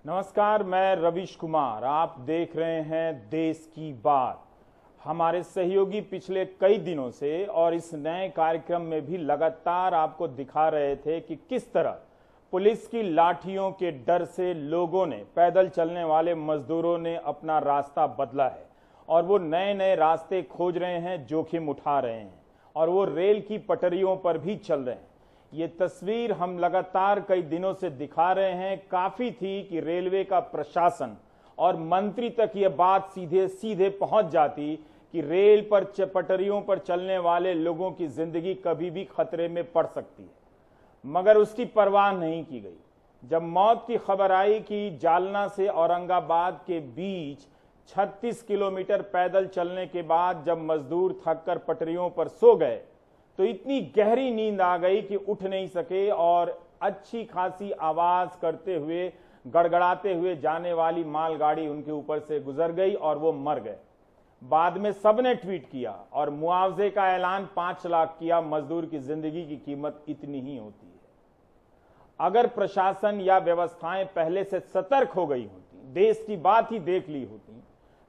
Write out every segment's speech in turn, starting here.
नमस्कार, मैं रविश कुमार। आप देख रहे हैं देश की बात। हमारे सहयोगी पिछले कई दिनों से और इस नए कार्यक्रम में भी लगातार आपको दिखा रहे थे कि किस तरह पुलिस की लाठियों के डर से लोगों ने, पैदल चलने वाले मजदूरों ने अपना रास्ता बदला है और वो नए नए रास्ते खोज रहे हैं, जोखिम उठा रहे हैं और वो रेल की पटरियों पर भी चल रहे हैं। ये तस्वीर हम लगातार कई दिनों से दिखा रहे हैं। काफी थी कि रेलवे का प्रशासन और मंत्री तक ये बात सीधे सीधे पहुंच जाती कि रेल पर पटरियों पर चलने वाले लोगों की जिंदगी कभी भी खतरे में पड़ सकती है, मगर उसकी परवाह नहीं की गई। जब मौत की खबर आई कि जालना से औरंगाबाद के बीच 36 किलोमीटर पैदल चलने के बाद जब मजदूर थककर पटरियों पर सो गए तो इतनी गहरी नींद आ गई कि उठ नहीं सके और अच्छी खासी आवाज करते हुए, गड़गड़ाते हुए जाने वाली मालगाड़ी उनके ऊपर से गुजर गई और वो मर गए। बाद में सबने ट्वीट किया और मुआवजे का ऐलान 5 लाख किया। मजदूर की जिंदगी की कीमत इतनी ही होती है। अगर प्रशासन या व्यवस्थाएं पहले से सतर्क हो गई होती, देश की बात ही देख ली होती,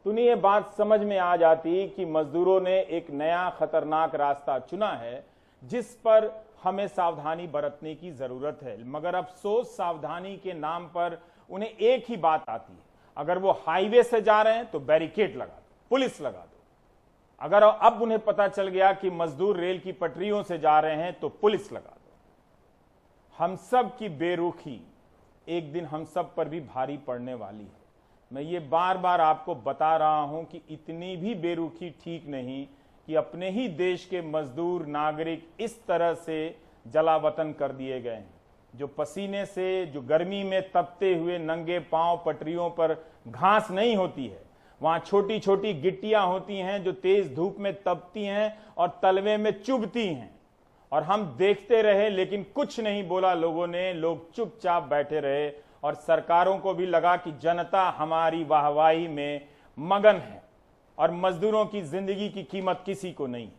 तो उन्हें ये बात समझ में आ जाती कि मजदूरों ने एक नया खतरनाक रास्ता चुना है जिस पर हमें सावधानी बरतने की जरूरत है। मगर अफसोस, सावधानी के नाम पर उन्हें एक ही बात आती है। अगर वो हाईवे से जा रहे हैं तो बैरिकेड लगा दो, पुलिस लगा दो। अगर अब उन्हें पता चल गया कि मजदूर रेल की पटरियों से जा रहे हैं तो पुलिस लगा दो। हम सब की बेरुखी एक दिन हम सब पर भी भारी पड़ने वाली है। मैं ये बार बार आपको बता रहा हूं कि इतनी भी बेरुखी ठीक नहीं कि अपने ही देश के मजदूर, नागरिक इस तरह से जलावतन कर दिए गए हैं, जो पसीने से, जो गर्मी में तपते हुए नंगे पांव पटरियों पर, घास नहीं होती है, वहां छोटी छोटी गिट्टियां होती हैं जो तेज धूप में तपती हैं और तलवे में चुभती हैं, और हम देखते रहे लेकिन कुछ नहीं बोला लोगों ने। लोग चुपचाप बैठे रहे और सरकारों को भी लगा कि जनता हमारी वाहवाही में मगन है और मजदूरों की जिंदगी की कीमत किसी को नहीं है।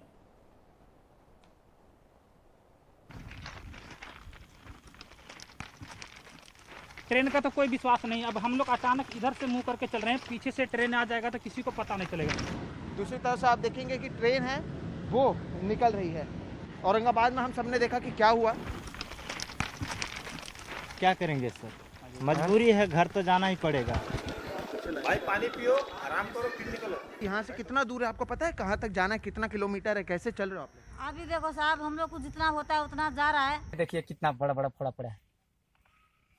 ट्रेन का तो कोई विश्वास नहीं। अब हम लोग अचानक इधर से मुंह करके चल रहे हैं, पीछे से ट्रेन आ जाएगा तो किसी को पता नहीं चलेगा। दूसरी तरफ से आप देखेंगे कि ट्रेन है वो निकल रही है। औरंगाबाद में हम सबने देखा कि क्या हुआ। क्या करेंगे सर, मजबूरी है, घर तो जाना ही पड़ेगा। भाई पानी पियो, आराम करो, फिर निकलो। यहाँ से कितना दूर है आपको पता है? कहाँ तक जाना है, कितना किलोमीटर है, कैसे चल रहे हो आप लोग? अभी देखो साहब, हम लोग को जितना होता है उतना जा रहा है। देखिए कितना बड़ा बड़ा फोड़ा पड़ा है,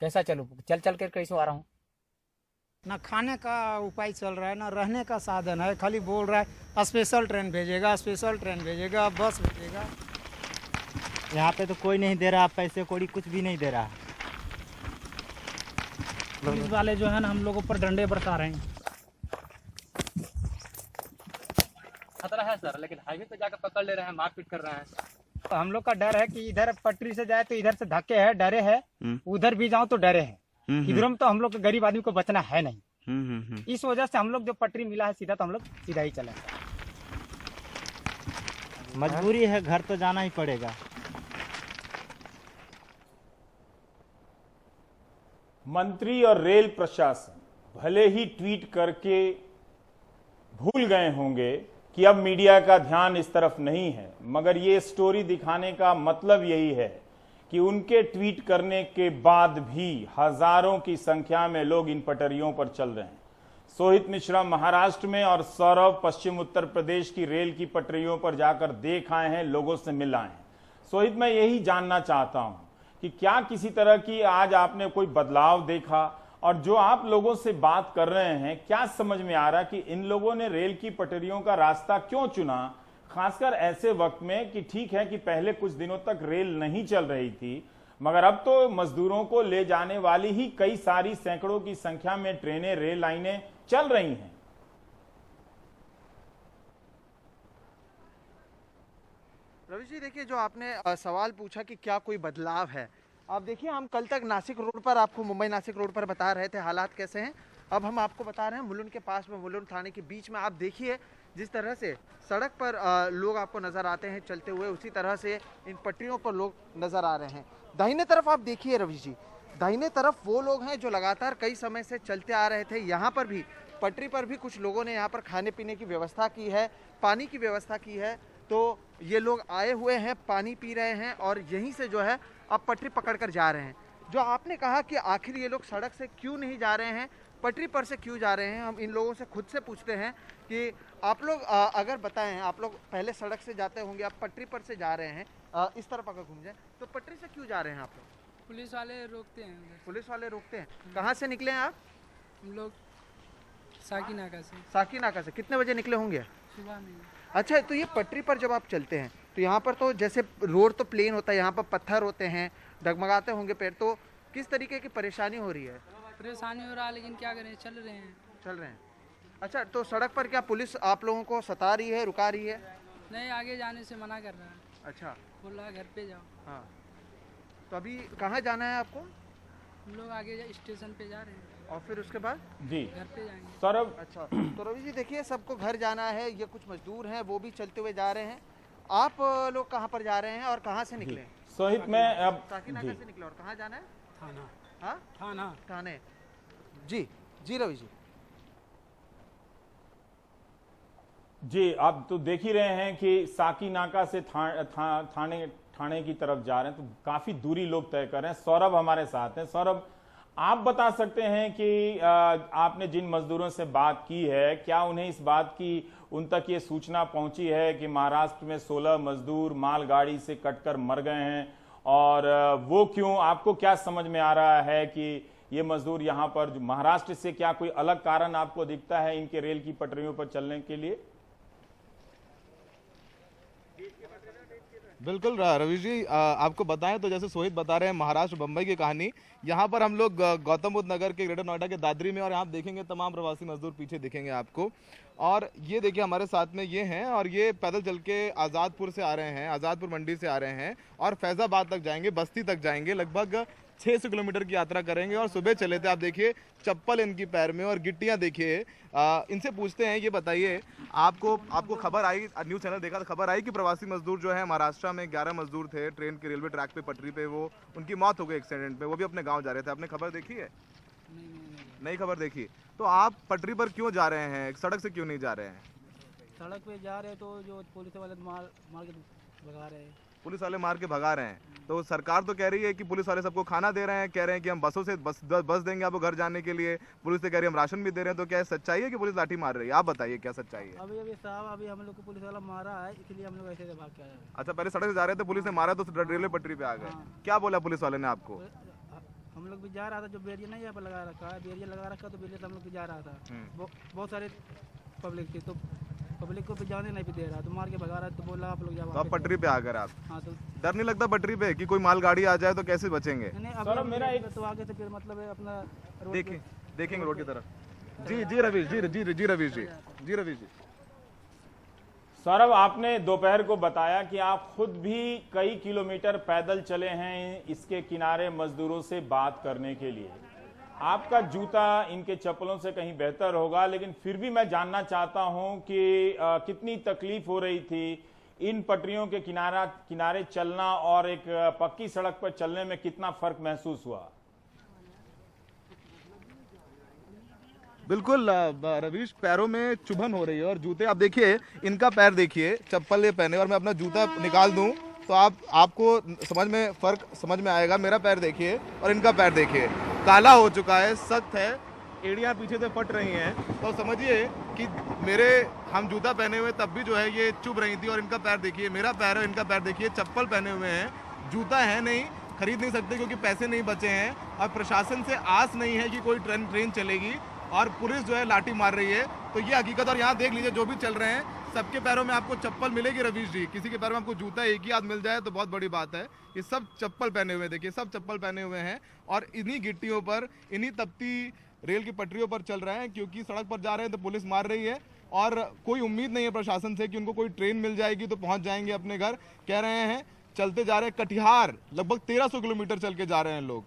कैसा चलूँ? चल चल कर कैसे आ रहा हूँ। ना खाने का उपाय चल रहा है, ना रहने का साधन है। खाली बोल रहा है स्पेशल ट्रेन भेजेगा, स्पेशल ट्रेन भेजेगा, बस भेजेगा। यहाँ पे तो कोई नहीं दे रहा पैसे, कोई कुछ भी नहीं दे रहा। पुलिस वाले जो है ना हम लोगों पर डंडे बरसा रहे हैं। खतरा है सर, लेकिन हाईवे पे जाकर पकड़ ले रहे हैं, मारपीट कर रहे हैं। तो हम लोग का डर है कि इधर पटरी से जाए तो इधर से धक्के है, डरे है, उधर भी जाओ तो डरे है। इधरों में तो हम लोग गरीब आदमी को बचना है नहीं। इस वजह से हम लोग जो पटरी मिला है सीधा, तो हम लोग सीधा ही चले। मजबूरी है, घर तो जाना ही पड़ेगा। मंत्री और रेल प्रशासन भले ही ट्वीट करके भूल गए होंगे कि अब मीडिया का ध्यान इस तरफ नहीं है, मगर ये स्टोरी दिखाने का मतलब यही है कि उनके ट्वीट करने के बाद भी हजारों की संख्या में लोग इन पटरियों पर चल रहे हैं। सोहित मिश्रा महाराष्ट्र में और सौरभ पश्चिम उत्तर प्रदेश की रेल की पटरियों पर जाकर देख आए हैं, लोगों से मिल आए हैं। सोहित, मैं यही जानना चाहता हूं कि क्या किसी तरह की आज आपने कोई बदलाव देखा, और जो आप लोगों से बात कर रहे हैं, क्या समझ में आ रहा कि इन लोगों ने रेल की पटरियों का रास्ता क्यों चुना, खासकर ऐसे वक्त में कि ठीक है कि पहले कुछ दिनों तक रेल नहीं चल रही थी, मगर अब तो मजदूरों को ले जाने वाली ही कई सारी सैकड़ों की संख्या में ट्रेनें, रेल लाइनें चल रही हैं। रवि जी, देखिए जो आपने सवाल पूछा कि क्या कोई बदलाव है, आप देखिए हम कल तक नासिक रोड पर आपको, मुंबई नासिक रोड पर बता रहे थे हालात कैसे हैं। अब हम आपको बता रहे हैं मुलुंड के पास में, मुलुंड थाने के बीच में। आप देखिए जिस तरह से सड़क पर लोग आपको नज़र आते हैं चलते हुए, उसी तरह से इन पटरियों पर लोग नज़र आ रहे हैं। दाहिने तरफ आप देखिए रवि जी, दाहिने तरफ वो लोग हैं जो लगातार कई समय से चलते आ रहे थे। यहाँ पर भी पटरी पर भी कुछ लोगों ने यहाँ पर खाने पीने की व्यवस्था की है, पानी की व्यवस्था की है। तो ये लोग आए हुए हैं, पानी पी रहे हैं और यहीं से जो है अब पटरी पकड़ कर जा रहे हैं। जो आपने कहा कि आखिर ये लोग सड़क से क्यों नहीं जा रहे हैं, पटरी पर से क्यों जा रहे हैं, हम इन लोगों से खुद से पूछते हैं कि आप लोग अगर बताएं, आप लोग पहले सड़क से जाते होंगे, आप पटरी पर से जा रहे हैं, इस तरफ अगर घूम जाए तो पटरी से क्यों जा रहे हैं आप लोग? पुलिस वाले रोकते हैं। पुलिस वाले रोकते हैं। कहाँ से निकले हैं आप? हम लोग साकी नाका से। साकी नाका से कितने बजे निकले होंगे? सुबह में। अच्छा, तो ये पटरी पर जब आप चलते हैं तो यहाँ पर तो जैसे रोड तो प्लेन होता है, यहाँ पर पत्थर होते हैं, डगमगाते होंगे पैर, तो किस तरीके की परेशानी हो रही है? परेशानी हो रहा है, लेकिन क्या करें, चल रहे हैं। अच्छा, तो सड़क पर क्या पुलिस आप लोगों को सता रही है, रुका रही है? नहीं, आगे जाने से मना कर रहा है। अच्छा, बोल रहा है घर पे जाओ। हाँ, तो अभी कहाँ जाना है आपको? हम लोग आगे स्टेशन पे जा रहे हैं और फिर उसके बाद जी घर पे जाएंगे। सौरभ, अच्छा, तो रवि जी देखिए, सबको घर जाना है, ये कुछ मजदूर हैं वो भी चलते हुए जा रहे हैं। आप लोग कहाँ पर जा रहे हैं और कहाँ से निकले? सोहित में अब साकी नाका से निकले और कहाँ जाना है? थाना। हाँ, थाना। थाने। जी जी रवि जी। जी, आप तो देख ही रहे हैं कि साकी नाका से थाने की तरफ जा रहे हैं, तो काफी दूरी लोग तय कर रहे हैं। सौरभ हमारे साथ हैं। सौरभ, आप बता सकते हैं कि आपने जिन मजदूरों से बात की है, क्या उन्हें इस बात की उन तक ये सूचना पहुंची है कि महाराष्ट्र में 16 मजदूर मालगाड़ी से कटकर मर गए हैं, और वो क्यों? आपको क्या समझ में आ रहा है कि ये मजदूर यहाँ पर महाराष्ट्र से, क्या कोई अलग कारण आपको दिखता है इनके रेल की पटरियों पर चलने के लिए? बिल्कुल रवि जी, आपको बताएं तो जैसे सोहित बता रहे हैं महाराष्ट्र बम्बई की कहानी, यहाँ पर हम लोग गौतम बुद्ध नगर के ग्रेटर नोएडा के दादरी में, और यहाँ देखेंगे तमाम प्रवासी मजदूर पीछे दिखेंगे आपको। और ये देखिए हमारे साथ में ये हैं, और ये पैदल चल के आज़ादपुर से आ रहे हैं, आज़ादपुर मंडी से आ रहे हैं और फैजाबाद तक जाएंगे, बस्ती तक जाएंगे। लगभग 600 किलोमीटर की यात्रा करेंगे और सुबह चले थे। आप देखिए चप्पल इनकी पैर में और गिट्टियां देखिए। इनसे पूछते हैं, ये बताइए आपको खबर आई, न्यूज़ चैनल देखा तो खबर आई कि प्रवासी मजदूर जो है महाराष्ट्र में 11 मजदूर थे ट्रेन के रेलवे ट्रैक पे पटरी पे, वो उनकी मौत हो गई एक्सीडेंट पे, वो भी अपने गाँव जा रहे थे। आपने खबर देखी है? नहीं खबर देखी। तो आप पटरी पर क्यों जा रहे हैं, सड़क से क्यों नहीं जा रहे हैं? सड़क पे जा रहे तो जो पुलिस वाले मार के भगा रहे हैं। पुलिस वाले मार के भगा रहे हैं, तो सरकार तो कह रही है कि पुलिस वाले सबको खाना दे रहे हैं, कह रहे हैं कि हम बसों से बस देंगे आपको घर जाने के लिए, पुलिस से कह रही है हम राशन भी दे रहे हैं। तो क्या सच्चाई है कि पुलिस लाठी मार रही है? आप बताइए क्या सच्चाई है? अभी साहब, अभी हम लोग को पुलिस वाला मारा है, इसलिए हम लोग ऐसे भाग के आए। अच्छा, पहले सड़क से जा रहे थे, पुलिस ने मारा तो रेलवे पटरी पे आ गए। क्या बोला पुलिस वाले ने आपको? हम लोग भी जा रहा था, जो बैरियर नहीं यहाँ पर लगा रखा है, बैरियर लगा रखा, तो बैरियर हम लोग भी जा रहा था। बहुत सारे पब्लिक थी, तो पब्लिक को भी जाने नहीं भी दे रहा, तो मार के भगा रहा, तो बोला आप लोग जाओ। तो आप पटरी पे आ गए आप? हाँ। तो डर नहीं लगता पटरी पे कि कोई मालगाड़ी आ जाए तो कैसे बचेंगे? नहीं, मेरा एक तो आगे से फिर मतलब है अपना देखेंगे रोड की तरफ। जी रवि जी। सौरभ, आपने दोपहर को बताया कि आप खुद भी कई किलोमीटर पैदल चले हैं इसके किनारे मजदूरों से बात करने के लिए। आपका जूता इनके चप्पलों से कहीं बेहतर होगा, लेकिन फिर भी मैं जानना चाहता हूं कि कितनी तकलीफ हो रही थी इन पटरियों के किनारे चलना और एक पक्की सड़क पर चलने में, कितना फर्क महसूस हुआ? बिल्कुल रवीश, पैरों में चुभन हो रही है और जूते, आप देखिए इनका पैर देखिए, चप्पल ये पहने और मैं अपना जूता निकाल दूं तो आपको फर्क समझ में आएगा। मेरा पैर देखिए और इनका पैर देखिए, काला हो चुका है, सख्त है, एड़ियां पीछे से फट रही हैं। तो समझिए कि हम जूता पहने हुए तब भी जो है ये चुभ रही थी। और इनका पैर देखिए, मेरा पैर है, इनका पैर देखिए, चप्पल पहने हुए हैं, जूता है नहीं, खरीद नहीं सकते क्योंकि पैसे नहीं बचे हैं, और प्रशासन से आस नहीं है कि कोई ट्रेन चलेगी, और पुलिस जो है लाठी मार रही है। तो ये हकीकत। और यहाँ देख लीजिए जो भी चल रहे हैं, सबके पैरों में आपको चप्पल मिलेगी रवीश जी, किसी के पैरों में आपको जूता एक ही आध मिल जाए तो बहुत बड़ी बात है। ये सब चप्पल पहने हुए, देखिए सब चप्पल पहने हुए हैं और इन्हीं गिट्टियों पर, इन्हीं तपती रेल की पटरियों पर चल रहे हैं, क्योंकि सड़क पर जा रहे हैं तो पुलिस मार रही है और कोई उम्मीद नहीं है प्रशासन से कि उनको कोई ट्रेन मिल जाएगी तो पहुंच जाएंगे अपने घर। कह रहे हैं चलते जा रहे हैं, कटिहार लगभग 1300 किलोमीटर चल के जा रहे हैं लोग,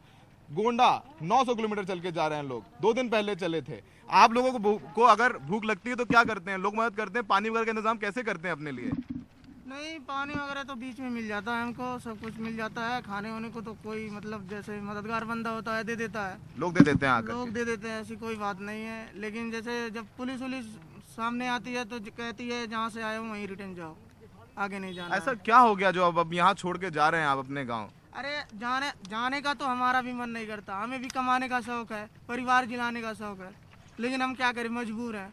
गोंडा 900 किलोमीटर चल के जा रहे हैं लोग, 2 दिन पहले चले थे। आप लोगों को अगर भूख लगती है तो क्या करते हैं लोग? मदद करते हैं, पानी वगैरह का इंतजाम कैसे करते हैं अपने लिए? नहीं, पानी वगैरह तो बीच में मिल जाता है, हमको सब कुछ मिल जाता है। खाने वाने को तो कोई मतलब जैसे मददगार बंदा होता है दे देता है, लोग दे देते हैं आकर लोग दे देते हैं, ऐसी कोई बात नहीं है। लेकिन जैसे जब पुलिस वुलिस सामने आती है तो कहती है जहाँ से आए हो वहीं रिटर्न जाओ, आगे नहीं जाना। ऐसा क्या हो गया जो अब यहाँ छोड़ के जा रहे हैं आप अपने गाँव? अरे जाने का तो हमारा भी मन नहीं करता, हमें भी कमाने का शौक है, परिवार जिलाने का शौक है, लेकिन हम क्या करें, मजबूर हैं।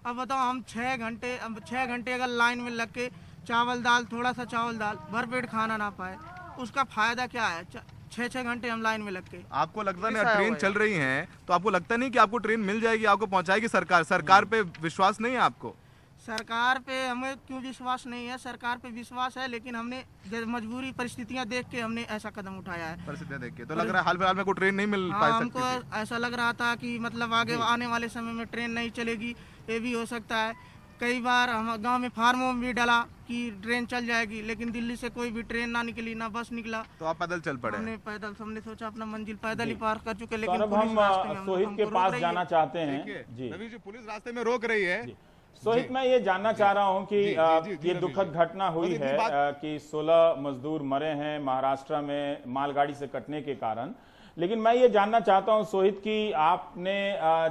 अब बताओ, हम 6 घंटे अगर लाइन में लग के चावल दाल, थोड़ा सा चावल दाल, भरपेट खाना ना पाए, उसका फायदा क्या है? 6 घंटे हम लाइन में लग के। आपको लगता नहीं ट्रेन चल रही है तो आपको लगता नहीं कि आपको ट्रेन मिल जाएगी, आपको पहुंचाएगी सरकार पे विश्वास नहीं है आपको? सरकार पे हमें क्यों विश्वास नहीं है? सरकार पे विश्वास है, लेकिन हमने मजबूरी परिस्थितियां देख के हमने ऐसा कदम उठाया है। परिस्थितियां देख के तो लग रहा है हाल फिलहाल में कोई ट्रेन नहीं मिल पाई सकती हमको ऐसा लग रहा था कि मतलब आगे आने वाले समय में ट्रेन नहीं चलेगी, ये भी हो सकता है। कई बार हम गांव में फार्मों में भी डाला कि ट्रेन चल जाएगी, लेकिन दिल्ली से कोई भी ट्रेन ना निकली, ना बस निकला, तो आप पैदल चल पड़े? हमने सोचा अपना मंजिल पैदल ही पार कर चुके, लेकिन अब हम सोहित के पास जाना चाहते हैं। जी रवि जी, पुलिस रास्ते में रोक रही है। सोहित, मैं ये जानना चाह रहा हूं कि ये दुखद घटना हुई है कि 16 मजदूर मरे हैं महाराष्ट्र में मालगाड़ी से कटने के कारण, लेकिन मैं ये जानना चाहता हूं सोहित कि आपने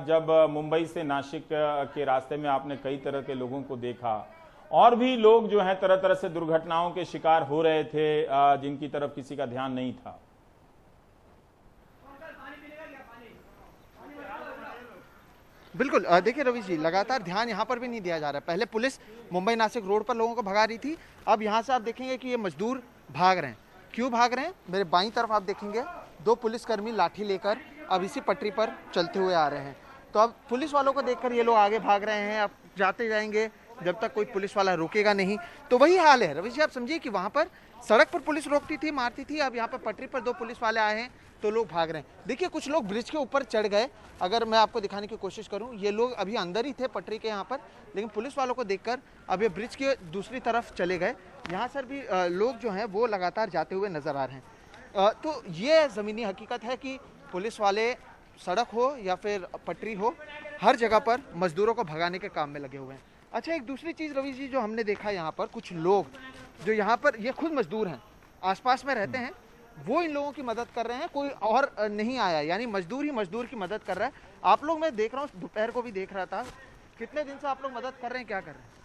जब मुंबई से नासिक के रास्ते में आपने कई तरह के लोगों को देखा, और भी लोग जो हैं तरह तरह से दुर्घटनाओं के शिकार हो रहे थे जिनकी तरफ किसी का ध्यान नहीं था। बिल्कुल, देखिए रवि जी, लगातार ध्यान यहाँ पर भी नहीं दिया जा रहा है। पहले पुलिस मुंबई नासिक रोड पर लोगों को भगा रही थी, अब यहाँ से आप देखेंगे कि ये मजदूर भाग रहे हैं। क्यों भाग रहे हैं? मेरे बाईं तरफ आप देखेंगे 2 पुलिसकर्मी लाठी लेकर अब इसी पटरी पर चलते हुए आ रहे हैं। तो अब पुलिस वालों को देखकर ये लोग आगे भाग रहे हैं। अब जाते जाएंगे जब तक कोई पुलिस वाला रोकेगा नहीं। तो वही हाल है रवि जी, आप समझिए कि वहाँ पर सड़क पर पुलिस रोकती थी, मारती थी, अब यहाँ पर पटरी पर 2 पुलिस वाले आए हैं तो लोग भाग रहे हैं। देखिए, कुछ लोग ब्रिज के ऊपर चढ़ गए। अगर मैं आपको दिखाने की कोशिश करूं, ये लोग अभी अंदर ही थे पटरी के यहाँ पर, लेकिन पुलिस वालों को देखकर अब ये ब्रिज के दूसरी तरफ चले गए। यहाँ सर भी लोग जो हैं वो लगातार जाते हुए नजर आ रहे हैं। तो ये ज़मीनी हकीकत है कि पुलिस वाले सड़क हो या फिर पटरी हो, हर जगह पर मजदूरों को भगाने के काम में लगे हुए हैं। अच्छा, एक दूसरी चीज़ रवि जी जो हमने देखा, यहाँ पर कुछ लोग जो यहाँ पर ये खुद मजदूर हैं, आसपास में रहते हैं, वो इन लोगों की मदद कर रहे हैं। कोई और नहीं आया, यानी मजदूर ही मजदूर की मदद कर रहा है। आप लोग, मैं देख रहा हूँ, दोपहर को भी देख रहा था, कितने दिन से आप लोग मदद कर रहे हैं? क्या कर रहे हैं?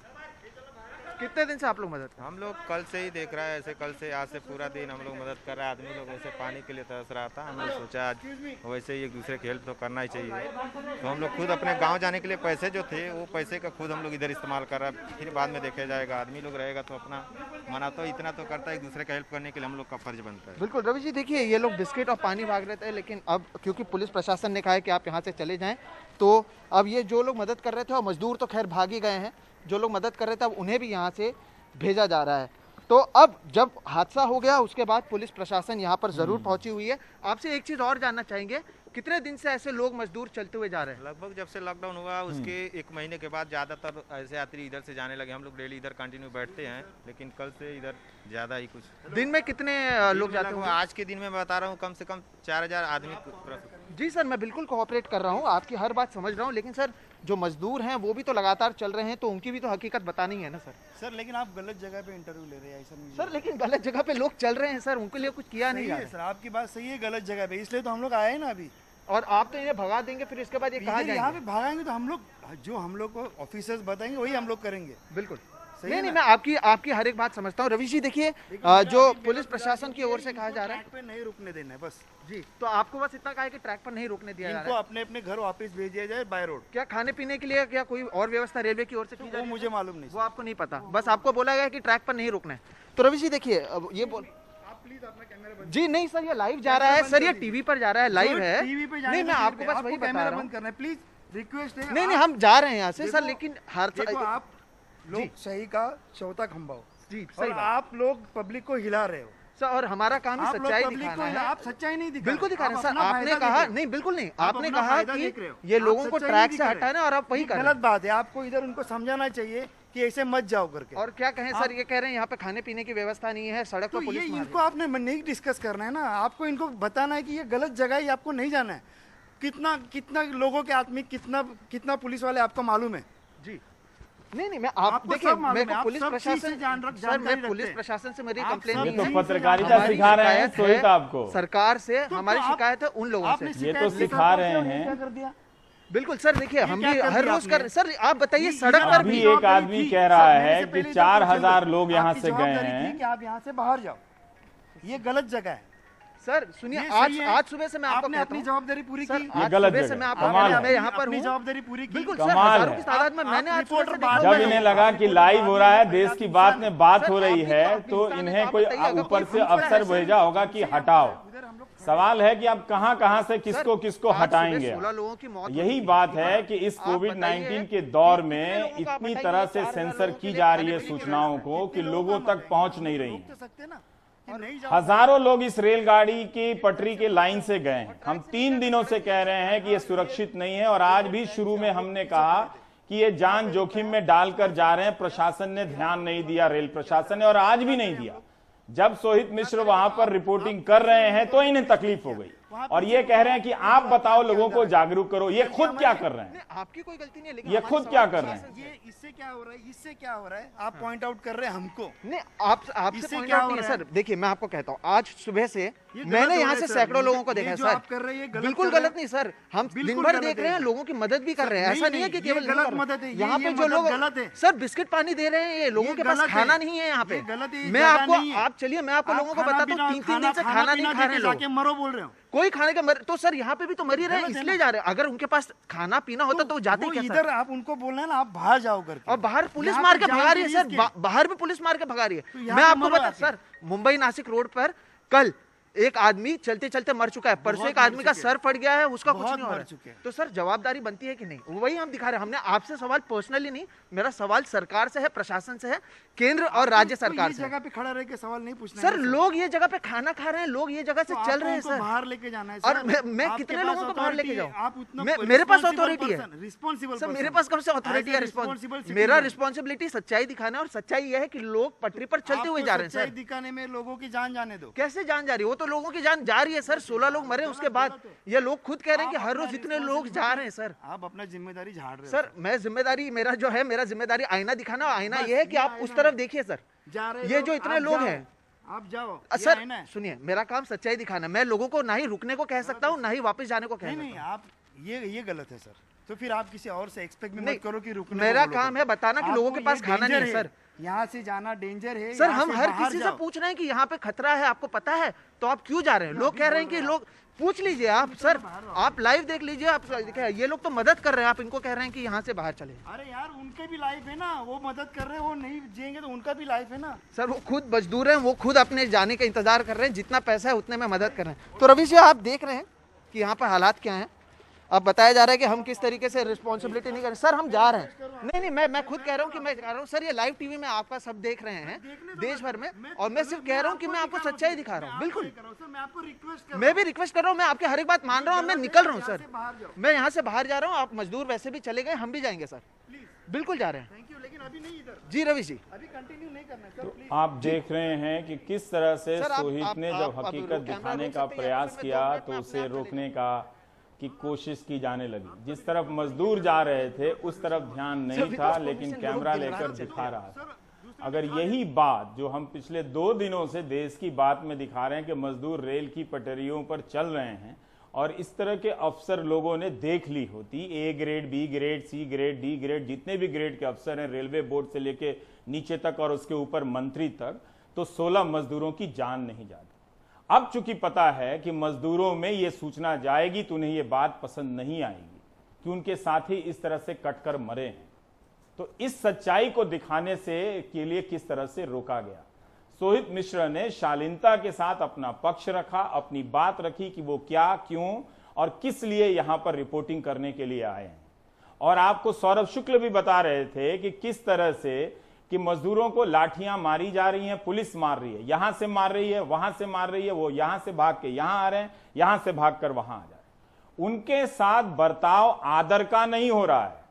कितने दिन से आप लोग मदद कर? हम लोग कल से ही देख रहा है, ऐसे कल से आज से पूरा दिन हम लोग मदद कर रहे हैं। आदमी लोग वैसे पानी के लिए तरस रहा था, हम लोग सोचा आज वैसे ही एक दूसरे की हेल्प तो करना ही चाहिए। तो हम लोग खुद अपने गांव जाने के लिए पैसे जो थे वो पैसे का खुद हम लोग इधर इस्तेमाल कर रहे हैं, फिर बाद में देखा जाएगा। आदमी लोग रहेगा तो अपना मना तो इतना तो करता है, एक दूसरे का हेल्प करने के लिए हम लोग का फर्ज बनता है। बिल्कुल रवि जी, देखिए ये लोग बिस्किट और पानी मांग रहे थे, लेकिन अब क्योंकि पुलिस प्रशासन ने कहा है कि आप यहाँ से चले जाएं, तो अब ये जो लोग मदद कर रहे थे, और मजदूर तो खैर भाग ही गए हैं, जो लोग मदद कर रहे थे अब उन्हें भी यहाँ से भेजा जा रहा है। तो अब जब हादसा हो गया उसके बाद पुलिस प्रशासन यहाँ पर जरूर पहुंची हुई है। आपसे एक चीज और जानना चाहेंगे, कितने दिन से ऐसे लोग मजदूर चलते हुए जा रहे हैं? लगभग जब से लॉकडाउन हुआ उसके 1 महीने के बाद ज़्यादातर ऐसे यात्री इधर से जाने लगे। हम लोग डेली इधर कंटिन्यू बैठते हैं, लेकिन कल से इधर ज़्यादा ही कुछ। दिन में कितने लोग जाते हैं? आज के दिन में बता रहा हूँ कम से कम 4000 आदमी। जी सर, मैं बिल्कुल कोऑपरेट कर रहा हूँ, आपकी हर बात समझ रहा हूँ, लेकिन सर जो मजदूर हैं वो भी तो लगातार चल रहे हैं, तो उनकी भी तो हकीकत बतानी है ना सर। सर लेकिन आप गलत जगह पे इंटरव्यू ले रहे हैं, ऐसा नहीं सर। लेकिन गलत जगह पे लोग चल रहे हैं सर, उनके लिए कुछ किया नहीं है सर। आपकी बात सही है, गलत जगह पे, इसलिए तो हम लोग आए हैं ना अभी। और आप तो इन्हें भगा देंगे, फिर इसके बाद ये कहा जाएगा? यहाँ पे भगाएंगे तो हम लोग, जो हम लोग को ऑफिसर्स बताएंगे वही हम लोग करेंगे। बिल्कुल नहीं, मैं आपकी हर एक बात समझता हूँ रवि जी। देखिए, जो पुलिस प्रशासन की ओर से कहा जा रहा है ट्रैक पे नहीं रुकने देना है बस। जी, तो आपको बस इतना कहा है कि ट्रैक पर नहीं रुकने दिया जा रहा है, इनको अपने अपने घर वापस भेज दिया जाए बाय रोड। क्या खाने पीने के लिए क्या कोई और व्यवस्था रेलवे की ओर से की जा रही है? वो मुझे मालूम नहीं, वो आपको नहीं पता, बस आपको बोला गया कि ट्रैक पर नहीं रुकना है। तो रवि जी देखिए, अब ये बोल जी नहीं सर, ये लाइव जा रहा है सर, ये टीवी पर जा रहा है, लाइव है। नहीं, मैं आपको बस वही बता रहा हूँ, करना है प्लीज, रिक्वेस्ट है। नहीं, हम जा रहे हैं यहाँ से सर, लेकिन हर आप लोग सही का चौथा खंभा हो जी, सही, आप लोग पब्लिक को हिला रहे हो सर, और हमारा काम ही सच्चाई दिखाना है। आप सच्चाई नहीं दिखा, बिल्कुल दिखा रहे हैं सर। आपने कहा नहीं, बिल्कुल नहीं, आपने कहा कि ये लोगों को ट्रैक से हटाना है और आप वही कर रहे हैं। गलत बात है, आपको इधर उनको समझाना चाहिए कि ऐसे मत जाओ करके। और क्या कहें सर, ये कह रहे हैं यहाँ पे खाने पीने की व्यवस्था नहीं है, सड़क पर पुलिस। इनको आपने नहीं डिस्कस करना है ना, आपको इनको बताना है कि ये गलत जगह है, आपको नहीं जाना है। कितना लोगों के आदमी, कितना पुलिस वाले आपको मालूम है जी। नहीं मैं आप आपको देखिए सब मालूम मेरे है, को आप पुलिस सब चीज़ से प्रशासन सर जानकारी मैं रखते पुलिस हैं। प्रशासन से मेरी आप कंप्लेन सब नहीं ये है। तो पत्रकारिता हमारी सिखा रहे हैं शिकायत सोहित है आपको। सरकार से, तो हमारी आप- शिकायत है उन लोगों आपने से। ये तो शिकायत की सिखा रहे सरकार से, हैं। क्या कर दिया? बिल्कुल सर, देखिए हम क्या भी कर हर दिया रोज आपने? कर सर आप बताइए नहीं, सड़क इधर पर आपकी भी अभी एक जवाबदारी आदमी थी। कह रहा सर, है मेरे से कि पहले इधर 4000 पहुंचे लोग यहाँ आपकी से गए जवाबदारी हैं। थी कि आप यहाँ से बाहर जाओ, ये गलत जगह है। सर सुनिए ये आज सही है। आज सुबह से मैं आपको आपने कहता अपनी हूं जवाबदारी पूरी सर, की। ये आज गलत सुबह से जगह मैं है, आपको कमाल मैं है। यहाँ पर अपनी हूँ। जवाबदारी पूरी की। बिल्कुल सर, कमाल हजारों है। की तादाद में मैंने आज रिपोर्टर सुबह से बात देखा जब में इन्हें है। लगा कि लाइव हो रहा है, देश की बात में बात हो रही है, आप तो इंसान हैं, इन्हें तो कोई आप बताइए, अगर ऊपर कोई से पूछता अफसर है, सर, भेजा होगा कि हटाओ। सवाल है कि आप कहां से किसको किसको आज सुबह हटाएंगे 16 लोगों की मौत यही हुई। बात है कि इस आप कोविड बताइए 19 के दौर कि में कितने लोगों को आप इतनी बताइए, तरह से 4000 सेंसर लोगों के की लिए जा रही है खाने पीने की सूचनाओं को कि लोगों तक पहुंच नहीं रही रोक तो सकते ना कि नहीं जाओ। हजारों लोग इस रेलगाड़ी की पटरी के लाइन से गए हैं। हम 3 दिनों से कह रहे हैं कि ये सुरक्षित नहीं है और आज भी शुरू में हमने कहा कि ये जान जोखिम में डालकर जा रहे हैं। प्रशासन ने ध्यान नहीं दिया, रेल प्रशासन ने, और आज भी नहीं दिया। जब सोहित मिश्र वहां पर रिपोर्टिंग कर रहे हैं तो इन्हें तकलीफ हो गई और ये कह रहे हैं कि आप बताओ, लोगों को जागरूक करो। ये खुद क्या कर रहे हैं? आपकी कोई गलती नहीं है, लेकिन ये हमारे खुद सवाल क्या कर रहे हैं? ये इससे क्या हो रहा है, इससे क्या हो रहा है, आप पॉइंट आउट कर रहे हैं हमको। नहीं आपसे इससे पॉइंट क्या आउट हो नहीं है रहा सर। देखिए मैं आपको कहता हूँ, आज सुबह से गलत मैंने हो यहाँ रहा से है सर। सैकड़ों लोगों को ये देखा है जो सर। आप कर रहे हैं, ये गलत बिल्कुल कर रहे गलत हैं। नहीं सर, हम दिन बिल्कुल भर गलत देख रहे हैं, है। लोगों की मदद भी कर रहे हैं। नहीं, ऐसा नहीं है कि नहीं, केवल ये नहीं गलत कर रहे। मदद है, ये यहाँ पे जो मदद लोग गलत है। सर बिस्किट पानी दे रहे हैं, ये लोगों के पास गलत है। खाना नहीं है यहाँ पे। ये गलत है, ये मैं जगह आपको नहीं है। आप चलिए मैं आपको आप लोगों को खाना बताता हूँ, पीना- 3 दिन से खाना नहीं पीना खा रहे देके लोग। जाके मरो बोल रहे हो। कोई खाने का तो सर यहाँ पे भी तो मर ही रहे हैं, गलत है इसलिए ना। जा रहे हैं। अगर उनके पास खाना पीना होता तो वो जाते वो क्या इधर सर? आप उनको बोलना है ना, आप बाहर जाओ करके। और बाहर पुलिस यहाँ मार पे के जान भगा रही है की सर, रिस्क है। बाहर भी पुलिस मार के भगा रही तो है। यहाँ मैं पे आपको मरो बता आके। सर, मुंबई नासिक रोड पर कल एक आदमी चलते चलते मर चुका है। परसों बहुत एक आदमी का मर चुके सर फट गया है, उसका कुछ बहुत नहीं हो मर रहा चुके है। हैं। तो सर जवाबदारी बनती है कि नहीं, वही हम दिखा रहे हैं। हमने आपसे सवाल पर्सनली नहीं, मेरा सवाल सरकार से है, प्रशासन से है, केंद्र और राज्य आपको सरकार ये से है। जगह पे खड़ा रह के सवाल नहीं पूछना सर है लोग ये जगह पे खाना खा रहे हैं, लोग ये जगह से तो चल आपको रहे हैं उनको सर। बाहर लेके जाना है और सर। मैं आपके कितने पास लोगों को बाहर लेके authority जाऊं? है, आप उतना मेरे पास authority है। रिस्पॉन्सिबल सर मेरे पास कब से अथॉरिटी है? मेरा रिस्पॉन्सिबिलिटी सच्चाई दिखाना है, और सच्चाई ये है कि लोग पटरी पर चलते हुए जा रहे हैं सर। दिखाने में लोगों की जान जाने दो। कैसे जान जा रही है? वो तो लोगों की जान जा रही है सर। 16 लोग मरे उसके बाद ये लोग खुद कह रहे हैं कि हर रोज इतने लोग जा रहे हैं सर। आप अपना जिम्मेदारी झाड़ रहे हो सर मैं जिम्मेदारी मेरा जो है, मेरा जिम्मेदारी आईना दिखाना, और आईना ये है कि आप उस तरफ देखिए सर। जा रहे ये हो, जो इतने आप लोग जाओ, हैं, आप जाओ। सर आईना है। सुनिए, मेरा काम सच्चाई दिखाना। मैं लोगों को ना ही रुकने को कह सकता हूँ, ना ही वापस जाने को कह नहीं सकता नहीं, हूँ। आप ये गलत है सर। तो फिर आप किसी और से एक्सपेक्ट नहीं, मत करो कि रुकने मेरा को बोलो काम तो। है बताना कि लोगों के आपको पास ये खाना नहीं है danger सर। यहाँ से जाना डेंजर है सर यहाँ हम से हर बाहर किसी से जाओ। पूछ रहे हैं कि यहाँ पे खतरा है, आपको पता है, तो आप क्यों जा रहे हैं? लोग कह रहे हैं कि लोग पूछ लीजिए आप सर, आप लाइव देख लीजिए। आप ये लोग तो मदद कर रहे हैं, आप इनको कह रहे हैं कि यहाँ से बाहर चले। अरे यार उनके भी लाइफ है ना, वो मदद कर रहे हैं, वो नहीं जिएंगे तो उनका भी लाइफ है ना। सर वो खुद मजदूर हैं, वो खुद अपने जाने का इंतजार कर रहे हैं, जितना पैसा है उतने में मदद कर रहे हैं। तो रवि जी आप देख रहे हैं कि यहाँ पर हालात क्या हैं। अब बताया जा रहा है कि हम किस तरीके से रिस्पॉन्सिबिलिटी नहीं कर रहे। सर हम जा रहे हैं। नहीं मैं खुद कह रहा हूँ कि मैं जा रहा हूँ सर। ये लाइव टीवी में आपका सब देख रहे हैं देश भर में, और मैं सिर्फ कह रहा हूँ कि मैं आपको सच्चाई दिखा रहा हूँ। बिल्कुल मैं आपको रिक्वेस्ट कर मैं भी रिक्वेस्ट कर रहा हूँ, मैं आपकी हर एक बात मान रहा हूँ। मैं निकल रहा हूँ सर, मैं यहाँ से बाहर जा रहा हूँ। आप मजदूर वैसे भी चले गए, हम भी जाएंगे सर, बिल्कुल जा रहे हैं। थैंक यू, लेकिन अभी नहीं इधर जी रवि जी, अभी कंटिन्यू नहीं करना सर प्लीज। आप देख रहे हैं कि किस तरह से सर, सोहित ने जब आप हकीकत कैमरा दिखाने रोक का सकते हैं, प्रयास या फिर मैं किया 2 मिनट तो में उसे अपने आप रोकने का की कोशिश की जाने लगी। जिस तरफ मजदूर जा रहे थे उस तरफ ध्यान नहीं था, लेकिन कैमरा लेकर दिखा रहा था। अगर यही बात जो हम पिछले 2 दिनों से देश की बात में दिखा रहे हैं कि मजदूर रेल की पटरियों पर चल रहे हैं, और इस तरह के अफसर लोगों ने देख ली होती, A grade, B grade, C grade, D grade, जितने भी ग्रेड के अफसर हैं रेलवे बोर्ड से लेके नीचे तक और उसके ऊपर मंत्री तक, तो 16 मजदूरों की जान नहीं जाती। अब चूंकि पता है कि मजदूरों में ये सूचना जाएगी तो उन्हें ये बात पसंद नहीं आएगी कि उनके साथी इस तरह से कटकर मरे हैं। तो इस सच्चाई को दिखाने से के लिए किस तरह से रोका गया। सोहित मिश्र ने शालीनता के साथ अपना पक्ष रखा, अपनी बात रखी कि वो क्या, क्यों और किस लिए यहां पर रिपोर्टिंग करने के लिए आए हैं। और आपको सौरभ शुक्ल भी बता रहे थे कि किस तरह से कि मजदूरों को लाठियां मारी जा रही हैं, पुलिस मार रही है, यहां से मार रही है, वहां से मार रही है, वो यहां से भाग के यहां आ रहे हैं, यहां से भागकर वहां आ जा रहे हैं। उनके साथ बर्ताव आदर का नहीं हो रहा है।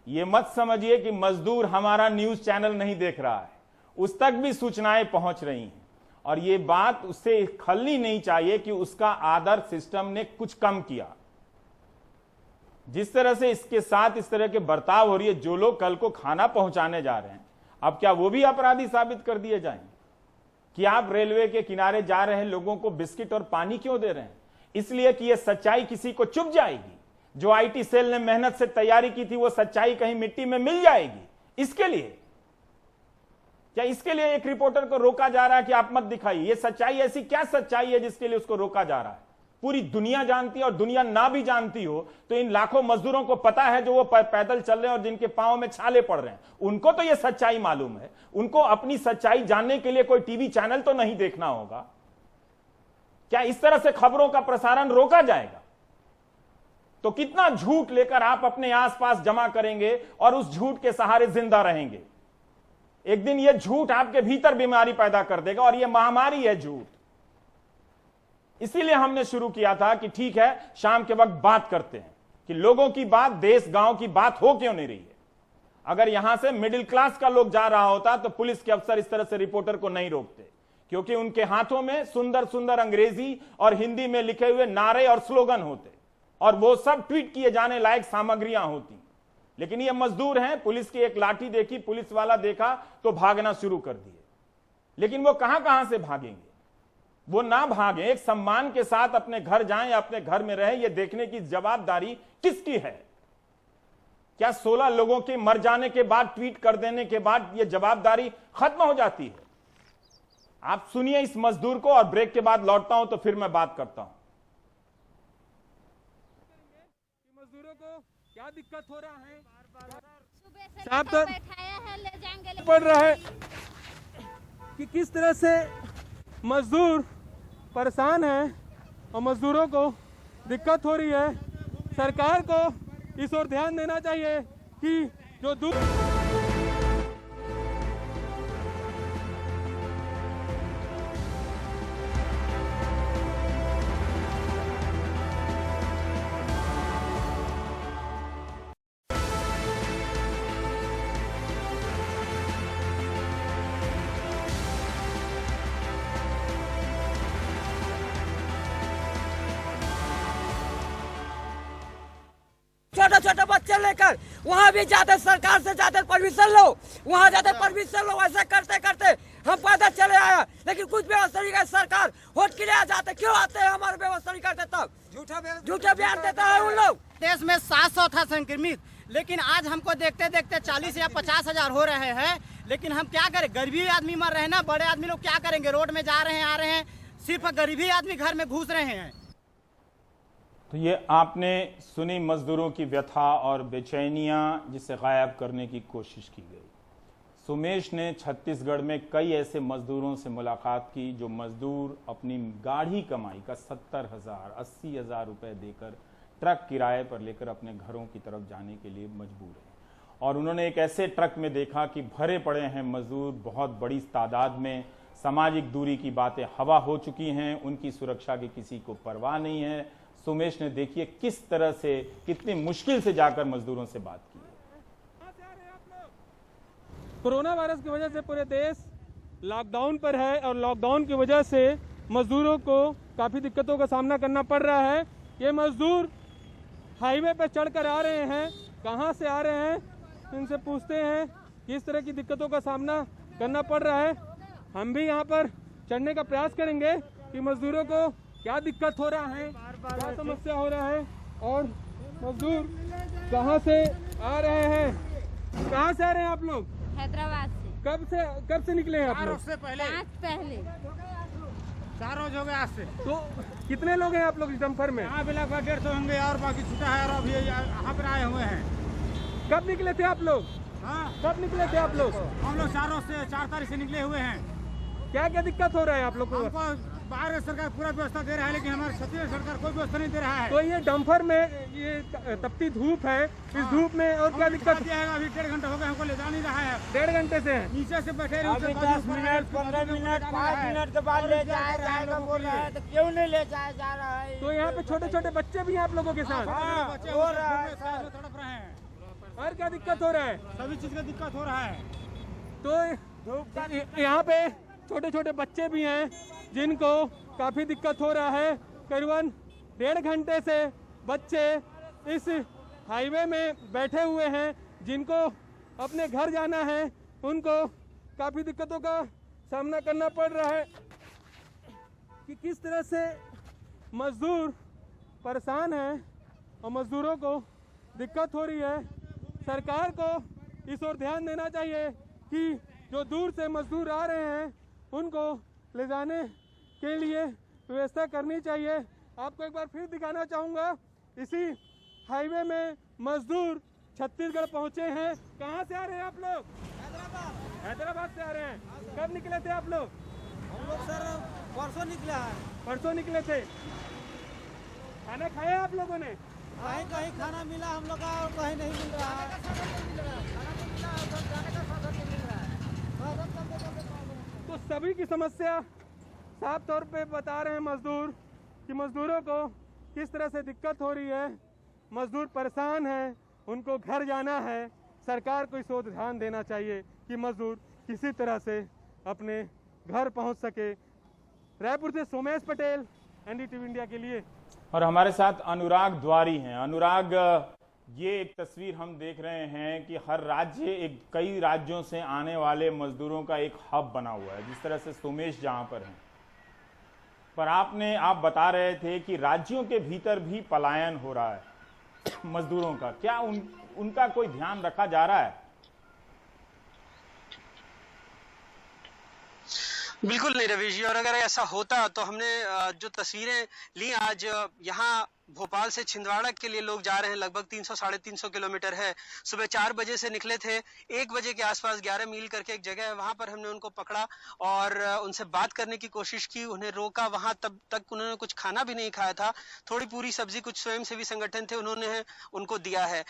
ये मत समझिए कि मजदूर हमारा न्यूज चैनल नहीं देख रहा है, उस तक भी सूचनाएं पहुंच रही हैं, और ये बात उससे खलनी नहीं चाहिए कि उसका आदर सिस्टम ने कुछ कम किया। जिस तरह से इसके साथ इस तरह के बर्ताव हो रही है, जो लोग कल को खाना पहुंचाने जा रहे हैं, अब क्या वो भी अपराधी साबित कर दिए जाएं कि आप रेलवे के किनारे जा रहे हैं लोगों को बिस्किट और पानी क्यों दे रहे हैं? इसलिए कि यह सच्चाई किसी को चुभ जाएगी। जो आईटी सेल ने मेहनत से तैयारी की थी वो सच्चाई कहीं मिट्टी में मिल जाएगी। इसके लिए क्या इसके लिए एक रिपोर्टर को रोका जा रहा है कि आप मत दिखाइए? ये सच्चाई, ऐसी क्या सच्चाई है जिसके लिए उसको रोका जा रहा है? पूरी दुनिया जानती है, और दुनिया ना भी जानती हो तो इन लाखों मजदूरों को पता है जो वो पैदल चल रहे हैं और जिनके पांव में छाले पड़ रहे हैं, उनको तो ये सच्चाई मालूम है। उनको अपनी सच्चाई जानने के लिए कोई टीवी चैनल तो नहीं देखना होगा। क्या इस तरह से खबरों का प्रसारण रोका जाएगा? तो कितना झूठ लेकर आप अपने आसपास जमा करेंगे और उस झूठ के सहारे जिंदा रहेंगे? एक दिन यह झूठ आपके भीतर बीमारी पैदा कर देगा, और यह महामारी है झूठ। इसीलिए हमने शुरू किया था कि ठीक है, शाम के वक्त बात करते हैं कि लोगों की बात, देश गांव की बात हो क्यों नहीं रही है। अगर यहां से मिडिल क्लास का लोग जा रहा होता तो पुलिस के अफसर इस तरह से रिपोर्टर को नहीं रोकते, क्योंकि उनके हाथों में सुंदर सुंदर अंग्रेजी और हिंदी में लिखे हुए नारे और स्लोगन होते, और वो सब ट्वीट किए जाने लायक सामग्रियां होती। लेकिन ये मजदूर हैं, पुलिस की एक लाठी देखी, पुलिस वाला देखा तो भागना शुरू कर दिए। लेकिन वो कहां से भागेंगे? वो ना भागें, एक सम्मान के साथ अपने घर जाएं या अपने घर में रहें, ये देखने की जवाबदारी किसकी है? क्या 16 लोगों के मर जाने के बाद, ट्वीट कर देने के बाद ये जवाबदारी खत्म हो जाती है? आप सुनिए इस मजदूर को, और ब्रेक के बाद लौटता हूं तो फिर मैं बात करता हूं। मजदूरों को क्या दिक्कत हो रहा है? साहब तो बैठाया है, ले जाएंगे, पड़ रहा है कि किस तरह से मजदूर परेशान है और मजदूरों को दिक्कत हो रही है। सरकार को इस ओर ध्यान देना चाहिए कि जो दूर छोटे छोटे बच्चे लेकर वहाँ भी जाते, सरकार से जाते परमिशन लो, वहाँ जाते परमिशन लो। ऐसा करते करते हम पैदल चले आया, लेकिन कुछ व्यवस्था नहीं। सरकार वोट के लिए आ जाते, क्यों आते हैं? हमारे व्यवस्था नहीं करते, तब झूठा बयान देता है उन लोग। देश में 700 था संक्रमित, लेकिन आज हमको देखते देखते 40 या 50 हजार हो रहे हैं। लेकिन हम क्या करें? गरीबी आदमी मर रहे हैं ना, बड़े आदमी लोग क्या करेंगे? रोड में जा रहे हैं, आ रहे हैं, सिर्फ गरीबी आदमी घर में घुस रहे हैं। तो ये आपने सुनी मजदूरों की व्यथा और बेचैनियां, जिसे गायब करने की कोशिश की गई। सुमेश ने छत्तीसगढ़ में कई ऐसे मजदूरों से मुलाकात की जो मजदूर अपनी गाढ़ी कमाई का 70,000 80,000 रुपए देकर ट्रक किराए पर लेकर अपने घरों की तरफ जाने के लिए मजबूर हैं। और उन्होंने एक ऐसे ट्रक में देखा कि भरे पड़े हैं मजदूर, बहुत बड़ी तादाद में। सामाजिक दूरी की बातें हवा हो चुकी हैं, उनकी सुरक्षा की किसी को परवाह नहीं है। सुमेश ने देखिए किस तरह से, कितनी मुश्किल से जाकर मजदूरों से बात की। कोरोना वायरस की वजह से पूरे देश लॉकडाउन पर है, और लॉकडाउन की वजह से मजदूरों को काफ़ी दिक्कतों का सामना करना पड़ रहा है। ये मजदूर हाईवे पर चढ़कर आ रहे हैं, कहाँ से आ रहे हैं इनसे पूछते हैं, किस तरह की दिक्कतों का सामना करना पड़ रहा है। हम भी यहाँ पर चढ़ने का प्रयास करेंगे कि मजदूरों को क्या दिक्कत हो रहा है, क्या समस्या हो रहा है, और मजदूर कहाँ से आ रहे हैं। कहाँ से आ रहे हैं आप लोग? हैदराबाद से। कब से निकले हैं आप लोग? पहले 4 रोज हो गए आज से। तो कितने लोग हैं आप लोग इस डंपर में? यहाँ भी लगभग 150 होंगे, और बाकी छूटा है, और अभी यहाँ पर आए हुए हैं। कब निकले थे आप लोग? हाँ, कब निकले थे आप लोग? हम लोग 4 तारीख से निकले हुए हैं। क्या क्या दिक्कत हो रहा है आप लोग को? बाहर सरकार पूरा व्यवस्था दे रहा है, लेकिन हमारे छत्तीसगढ़ सरकार कोई व्यवस्था नहीं दे रहा है। तो ये डंपर में ये तपती धूप है, इस धूप में और क्या दिक्कत? अभी 1.5 घंटा हो गया, हमको ले जा नहीं रहा है। 1.5 घंटे से नीचे से बैठे रहे, 10 मिनट 15 मिनट 5 मिनट के बाद ले जाएगा बोल रहा है, तो क्यों नहीं ले जाया जा रहा है? तो यहाँ पे छोटे छोटे बच्चे भी हैं आप लोगों के साथ? बच्चे हो रहा है, तड़प रहे हैं। और क्या दिक्कत हो रहा है? सभी चीज का दिक्कत हो रहा है। तो यहाँ पे छोटे छोटे बच्चे भी हैं जिनको काफ़ी दिक्कत हो रहा है। करीबन 1.5 घंटे से बच्चे इस हाईवे में बैठे हुए हैं, जिनको अपने घर जाना है, उनको काफ़ी दिक्कतों का सामना करना पड़ रहा है कि किस तरह से मजदूर परेशान हैं और मजदूरों को दिक्कत हो रही है। सरकार को इस ओर ध्यान देना चाहिए कि जो दूर से मजदूर आ रहे हैं उनको ले जाने के लिए व्यवस्था करनी चाहिए। आपको एक बार फिर दिखाना चाहूँगा, इसी हाईवे में मजदूर छत्तीसगढ़ पहुँचे हैं। कहाँ से आ रहे हैं आप लोग? हैदराबाद से आ रहे हैं। कब निकले थे आप लोग? हम लोग सर परसों निकला है। परसों निकले थे। खाना खाया आप लोगों ने? कहीं कहीं खाना मिला हम लोग का और कहीं नहीं मिल रहा है। तो सभी की समस्या साफ तौर पे बता रहे हैं मजदूर कि मजदूरों को किस तरह से दिक्कत हो रही है। मजदूर परेशान हैं, उनको घर जाना है। सरकार को इस ओर ध्यान देना चाहिए कि मजदूर किसी तरह से अपने घर पहुंच सके। रायपुर से सोमेश पटेल, एनडीटीवी इंडिया के लिए। और हमारे साथ अनुराग द्वारी हैं। अनुराग, ये एक तस्वीर हम देख रहे हैं कि हर राज्य कई राज्यों से आने वाले मजदूरों का एक हब बना हुआ है, जिस तरह से सोमेश जहां पर हैं। पर आप बता रहे थे कि राज्यों के भीतर भी पलायन हो रहा है मजदूरों का। क्या उनका कोई ध्यान रखा जा रहा है? बिल्कुल नहीं रवीश जी, और अगर ऐसा होता तो हमने जो तस्वीरें ली आज यहाँ भोपाल से छिंदवाड़ा के लिए लोग जा रहे हैं, लगभग 300-350 किलोमीटर है। सुबह 4 बजे से निकले थे, 1 बजे के आसपास 11 मील करके एक जगह है, वहां पर हमने उनको पकड़ा और उनसे बात करने की कोशिश की, उन्हें रोका। वहां तब तक उन्होंने कुछ खाना भी नहीं खाया था, थोड़ी पूरी सब्जी कुछ स्वयंसेवी संगठन थे उन्होंने उनको दिया है।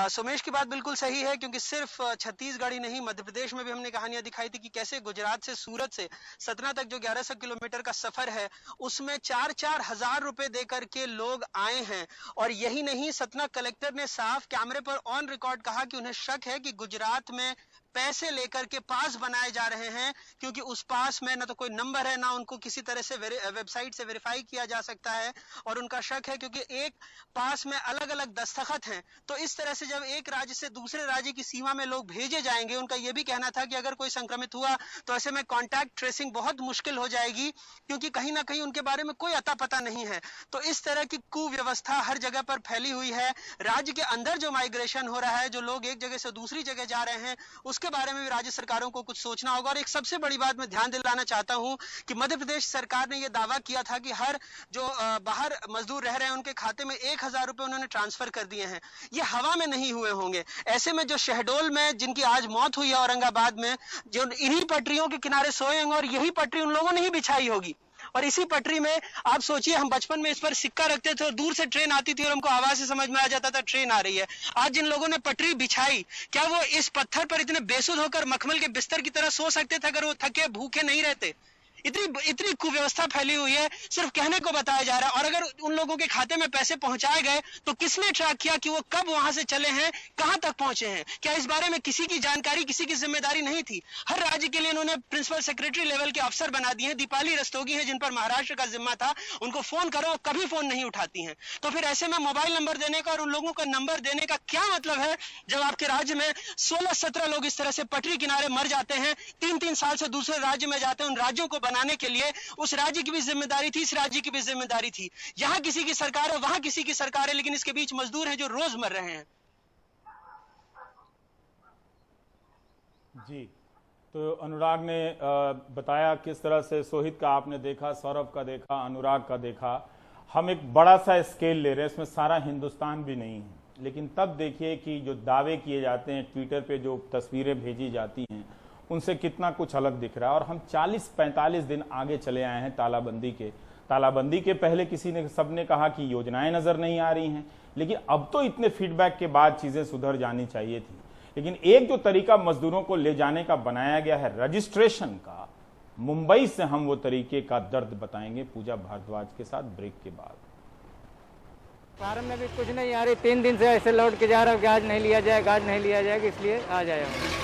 सोमेश की बात बिल्कुल सही है, क्योंकि सिर्फ छत्तीसगढ़ ही नहीं, मध्य प्रदेश में भी हमने कहानियां दिखाई थी कि कैसे गुजरात से सूरत से सतना तक जो 1100 किलोमीटर का सफर है, उसमें 4-4 हजार रुपए देकर के लोग आए हैं। और यही नहीं, सतना कलेक्टर ने साफ कैमरे पर ऑन रिकॉर्ड कहा कि उन्हें शक है कि गुजरात में पैसे लेकर के पास बनाए जा रहे हैं, क्योंकि उस पास में ना तो कोई नंबर है, ना उनको किसी तरह से वेबसाइट से वेरीफाई किया जा सकता है। और उनका शक है क्योंकि एक पास में अलग अलग दस्तखत हैं। तो इस तरह से जब एक राज्य से दूसरे राज्य की सीमा में लोग भेजे जाएंगे, उनका यह भी कहना था कि अगर कोई संक्रमित हुआ तो ऐसे में कॉन्टैक्ट ट्रेसिंग बहुत मुश्किल हो जाएगी, क्योंकि कहीं ना कहीं उनके बारे में कोई अता पता नहीं है। तो इस तरह की कुव्यवस्था हर जगह पर फैली हुई है। राज्य के अंदर जो माइग्रेशन हो रहा है, जो लोग एक जगह से दूसरी जगह जा रहे हैं, उसके बारे में भी राज्य सरकारों को कुछ सोचना होगा। और एक सबसे बड़ी बात मैं ध्यान दिलाना चाहता हूं कि मध्य प्रदेश सरकार ने यह दावा किया था कि हर जो बाहर मजदूर रह रहे हैं उनके खाते में 1000 रुपए उन्होंने ट्रांसफर कर दिए हैं। ये हवा में नहीं हुए होंगे। ऐसे में जो शहडोल में जिनकी आज मौत हुई है औरंगाबाद में, जो इन्हीं पटरियों के किनारे सोए होंगे और यही पटरी उन लोगों ने ही बिछाई होगी। और इसी पटरी में आप सोचिए, हम बचपन में इस पर सिक्का रखते थे और दूर से ट्रेन आती थी और हमको आवाज से समझ में आ जाता था ट्रेन आ रही है। आज जिन लोगों ने पटरी बिछाई, क्या वो इस पत्थर पर इतने बेसुध होकर मखमल के बिस्तर की तरह सो सकते थे अगर वो थके भूखे नहीं रहते? इतनी कुव्यवस्था फैली हुई है, सिर्फ कहने को बताया जा रहा है। और अगर उन लोगों के खाते में पैसे पहुंचाए गए तो किसने ट्रैक किया कि वो कब वहां से चले हैं, कहां तक पहुंचे हैं? क्या इस बारे में किसी की जानकारी, किसी की जिम्मेदारी नहीं थी? हर राज्य के लिए इन्होंने प्रिंसिपल सेक्रेटरी लेवल के अफसर बना दिए हैं। दीपाली रस्तोगी है जिन पर महाराष्ट्र का जिम्मा था, उनको फोन करो, कभी फोन नहीं उठाती हैं। तो फिर ऐसे में मोबाइल नंबर देने का और उन लोगों का नंबर देने का क्या मतलब है, जब आपके राज्य में 16-17 लोग इस तरह से पटरी किनारे मर जाते हैं, 3-3 साल से दूसरे राज्य में जाते हैं। उन राज्यों को बनाने के लिए उस राज्य की भी जिम्मेदारी थी, इस राज्य की भी जिम्मेदारी थी। यहां किसी की सरकार है, वहां किसी की सरकार है, लेकिन इसके बीच मजदूर हैं जो रोज मर रहे हैं। जी, तो अनुराग ने बताया किस तरह से सोहित का आपने देखा, सौरभ का देखा, अनुराग का देखा। हम एक बड़ा सा स्केल ले रहे हैं, इसमें सारा हिंदुस्तान भी नहीं है, लेकिन तब देखिए कि जो दावे किए जाते हैं, ट्विटर पे जो तस्वीरें भेजी जाती हैं, उनसे कितना कुछ अलग दिख रहा है। और हम 40-45 दिन आगे चले आए हैं तालाबंदी के पहले सबने कहा कि योजनाएं नजर नहीं आ रही हैं, लेकिन अब तो इतने फीडबैक के बाद चीजें सुधर जानी चाहिए थी। लेकिन एक जो तरीका मजदूरों को ले जाने का बनाया गया है रजिस्ट्रेशन का, मुंबई से हम वो तरीके का दर्द बताएंगे पूजा भारद्वाज के साथ ब्रेक के बाद। फार्म में भी कुछ नहीं आ रही, 3 दिन से ऐसे लौट के जा रहा हूँ कि आज नहीं लिया जाएगा, इसलिए आ जाया हूँ।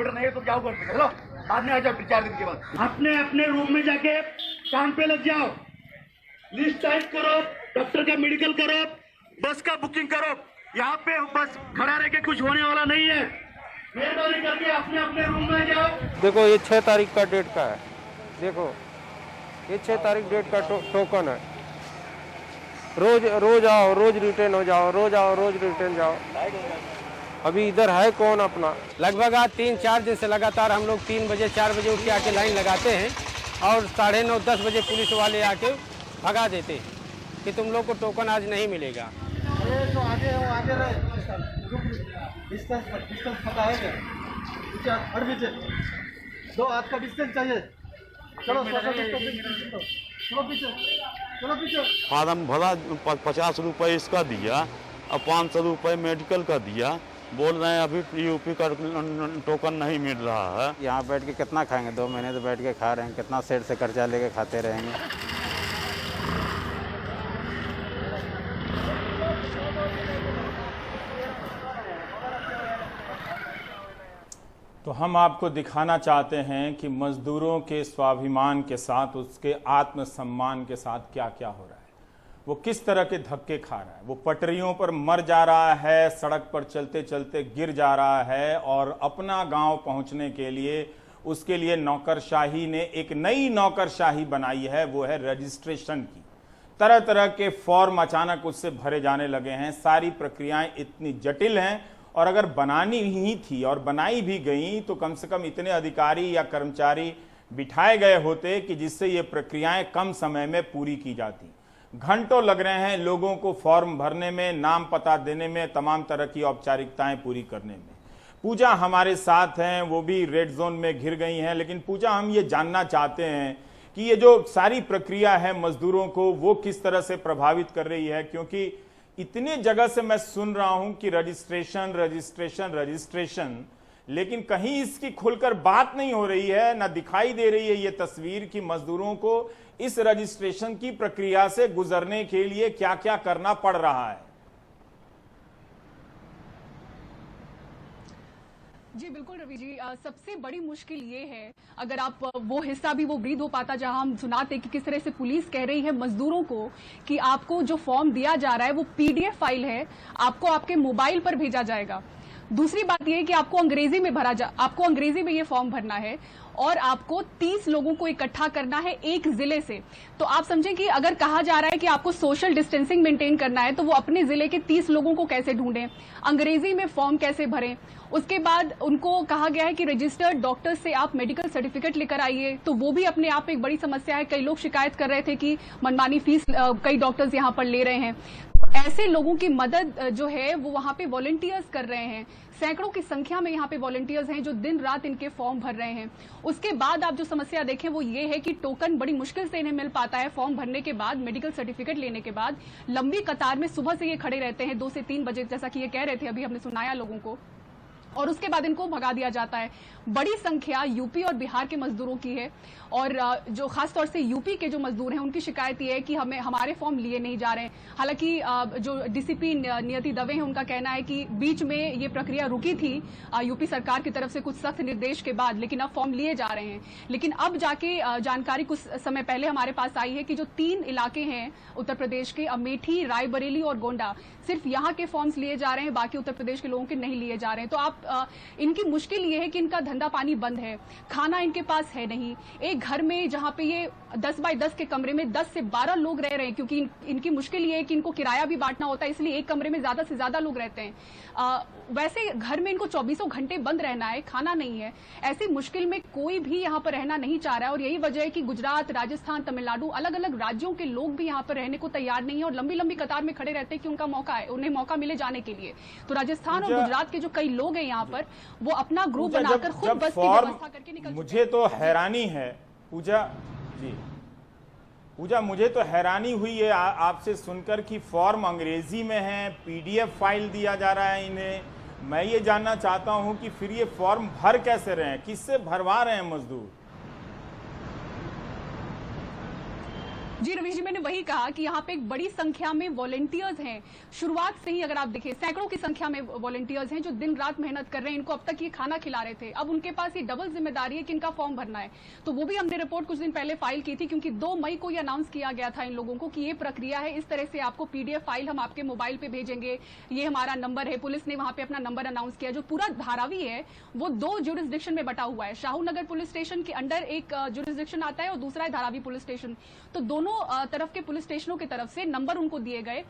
ऑर्डर नहीं है तो जाओ घर पे, चलो बाद में आ जाओ 4 दिन के बाद। अपने अपने रूम में जाके काम पे लग जाओ, लिस्ट टाइप करो, डॉक्टर का मेडिकल करो, बस का बुकिंग करो। यहाँ पे बस खड़ा रह के कुछ होने वाला नहीं है। मेहरबानी करके अपने अपने रूम में जाओ। देखो ये 6 तारीख का डेट का है, देखो ये 6 तारीख डेट का टोकन है। रोज आओ, रोज रिटर्न हो जाओ, रोज आओ, रोज रिटर्न जाओ। अभी इधर है कौन अपना? लगभग आज 3-4 दिन से लगातार हम लोग 3 बजे 4 बजे उठ के आके लाइन लगाते हैं और 9:30-10 बजे पुलिस वाले आके भगा देते हैं कि तुम लोग को टोकन आज नहीं मिलेगा। तो आगे रहे, डिस्टेंस पता है क्या? हट पीछे, 2 हाथ का डिस्टेंस चाहिए। चलो पीछे। फार्म भरा 50 रुपये इसका दिया और 500 रुपये मेडिकल का दिया। बोल रहे हैं अभी यूपी का टोकन नहीं मिल रहा है। यहाँ बैठ के कितना खाएंगे? 2 महीने तो बैठ के खा रहे हैं, कितना सेठ से कर्जा लेके खाते रहेंगे। तो हम आपको दिखाना चाहते हैं कि मजदूरों के स्वाभिमान के साथ, उसके आत्मसम्मान के साथ क्या क्या हो रहा है। वो किस तरह के धक्के खा रहा है। वो पटरियों पर मर जा रहा है, सड़क पर चलते चलते गिर जा रहा है और अपना गांव पहुंचने के लिए उसके लिए नौकरशाही ने एक नई नौकरशाही बनाई है, वो है रजिस्ट्रेशन की। तरह तरह के फॉर्म अचानक उससे भरे जाने लगे हैं। सारी प्रक्रियाएं इतनी जटिल हैं और अगर बनानी ही थी और बनाई भी गई तो कम से कम इतने अधिकारी या कर्मचारी बिठाए गए होते कि जिससे ये प्रक्रियाएं कम समय में पूरी की जाती। घंटों लग रहे हैं लोगों को फॉर्म भरने में, नाम पता देने में, तमाम तरह की औपचारिकताएं पूरी करने में। पूजा हमारे साथ हैं, वो भी रेड जोन में घिर गई हैं। लेकिन पूजा, हम ये जानना चाहते हैं कि ये जो सारी प्रक्रिया है मजदूरों को वो किस तरह से प्रभावित कर रही है, क्योंकि इतने जगह से मैं सुन रहा हूं कि रजिस्ट्रेशन रजिस्ट्रेशन रजिस्ट्रेशन, लेकिन कहीं इसकी खुलकर बात नहीं हो रही है, ना दिखाई दे रही है ये तस्वीर कि मजदूरों को इस रजिस्ट्रेशन की प्रक्रिया से गुजरने के लिए क्या क्या करना पड़ रहा है। जी बिल्कुल रवि जी, सबसे बड़ी मुश्किल ये है, अगर आप वो हिस्सा भी वो ब्रीद हो पाता जहां हम सुनाते कि किस तरह से पुलिस कह रही है मजदूरों को कि आपको जो फॉर्म दिया जा रहा है वो पीडीएफ फाइल है, आपको आपके मोबाइल पर भेजा जाएगा। दूसरी बात यह है कि आपको अंग्रेजी में ये फॉर्म भरना है और आपको 30 लोगों को इकट्ठा करना है एक जिले से। तो आप समझें कि अगर कहा जा रहा है कि आपको सोशल डिस्टेंसिंग मेंटेन करना है तो वो अपने जिले के 30 लोगों को कैसे ढूंढें, अंग्रेजी में फॉर्म कैसे भरें। उसके बाद उनको कहा गया है कि रजिस्टर्ड डॉक्टर से आप मेडिकल सर्टिफिकेट लेकर आइए, तो वो भी अपने आप में एक बड़ी समस्या है। कई लोग शिकायत कर रहे थे कि मनमानी फीस कई डॉक्टर्स यहाँ पर ले रहे हैं। ऐसे लोगों की मदद जो है वो वहां पे वॉलंटियर्स कर रहे हैं। सैकड़ों की संख्या में यहाँ पे वॉलंटियर्स हैं जो दिन रात इनके फॉर्म भर रहे हैं। उसके बाद आप जो समस्या देखें वो ये है कि टोकन बड़ी मुश्किल से इन्हें मिल पाता है। फॉर्म भरने के बाद, मेडिकल सर्टिफिकेट लेने के बाद लंबी कतार में सुबह से ये खड़े रहते हैं 2 से 3 बजे, जैसा कि ये कह रहे थे, अभी हमने सुनाया लोगों को, और उसके बाद इनको भगा दिया जाता है। बड़ी संख्या यूपी और बिहार के मजदूरों की है और जो खासतौर से यूपी के जो मजदूर हैं उनकी शिकायत ये है कि हमारे फॉर्म लिए नहीं जा रहे हैं। हालांकि जो डीसीपी नियति दवे हैं उनका कहना है कि बीच में ये प्रक्रिया रुकी थी यूपी सरकार की तरफ से कुछ सख्त निर्देश के बाद, लेकिन अब फॉर्म लिए जा रहे हैं। लेकिन अब जाके जानकारी कुछ समय पहले हमारे पास आई है कि जो 3 इलाके हैं उत्तर प्रदेश के, अमेठी, रायबरेली और गोंडा, सिर्फ यहाँ के फॉर्म्स लिए जा रहे हैं, बाकी उत्तर प्रदेश के लोगों के नहीं लिए जा रहे हैं। तो आप इनकी मुश्किल ये है कि इनका धंधा पानी बंद है, खाना इनके पास है नहीं। एक घर में जहां पे ये 10 बाय 10 के कमरे में 10 से 12 लोग रह रहे हैं, क्योंकि इनकी मुश्किल ये है कि इनको किराया भी बांटना होता है, इसलिए एक कमरे में ज्यादा से ज्यादा लोग रहते हैं। वैसे घर में इनको 24 घंटे बंद रहना है, खाना नहीं है। ऐसी मुश्किल में कोई भी यहाँ पर रहना नहीं चाह रहा है और यही वजह है कि गुजरात, राजस्थान, तमिलनाडु, अलग अलग राज्यों के लोग भी यहाँ पर रहने को तैयार नहीं है और लंबी लंबी कतार में खड़े रहते हैं कि उन्हें मौका मिले जाने के लिए। तो राजस्थान और गुजरात के जो कई लोग हैं यहाँ पर, वो अपना ग्रुप बनाकर खुद बस की व्यवस्था करके निकल। मुझे तो हैरानी है पूजा जी, पूजा मुझे तो हैरानी हुई है आपसे सुनकर कि फॉर्म अंग्रेजी में है, पीडीएफ फाइल दिया जा रहा है इन्हें। मैं ये जानना चाहता हूं कि फिर ये फॉर्म भर कैसे रहे हैं, किससे भरवा रहे हैं मजदूर? जी रवीश जी, मैंने वही कहा कि यहाँ पे एक बड़ी संख्या में वॉलंटियर्स हैं। शुरुआत से ही अगर आप देखें सैकड़ों की संख्या में वॉलंटियर्स हैं जो दिन रात मेहनत कर रहे हैं। इनको अब तक ये खाना खिला रहे थे, अब उनके पास ये डबल जिम्मेदारी है कि इनका फॉर्म भरना है। तो वो भी हमने रिपोर्ट कुछ दिन पहले फाइल की थी, क्योंकि 2 मई को ये अनाउंस किया गया था इन लोगों को कि ये प्रक्रिया है, इस तरह से आपको PDF फाइल हम आपके मोबाइल पे भेजेंगे, ये हमारा नंबर है। पुलिस ने वहां पे अपना नंबर अनाउंस किया। जो पूरा धारावी है वो 2 जुरिस्डिक्शन में बटा हुआ है। शाहू नगर पुलिस स्टेशन के अंडर एक जुरिस्डिक्शन आता है और दूसरा है धारावी पुलिस स्टेशन। तो दोनों तरफ के पुलिस स्टेशनों की तरफ से नंबर उनको दिए गए,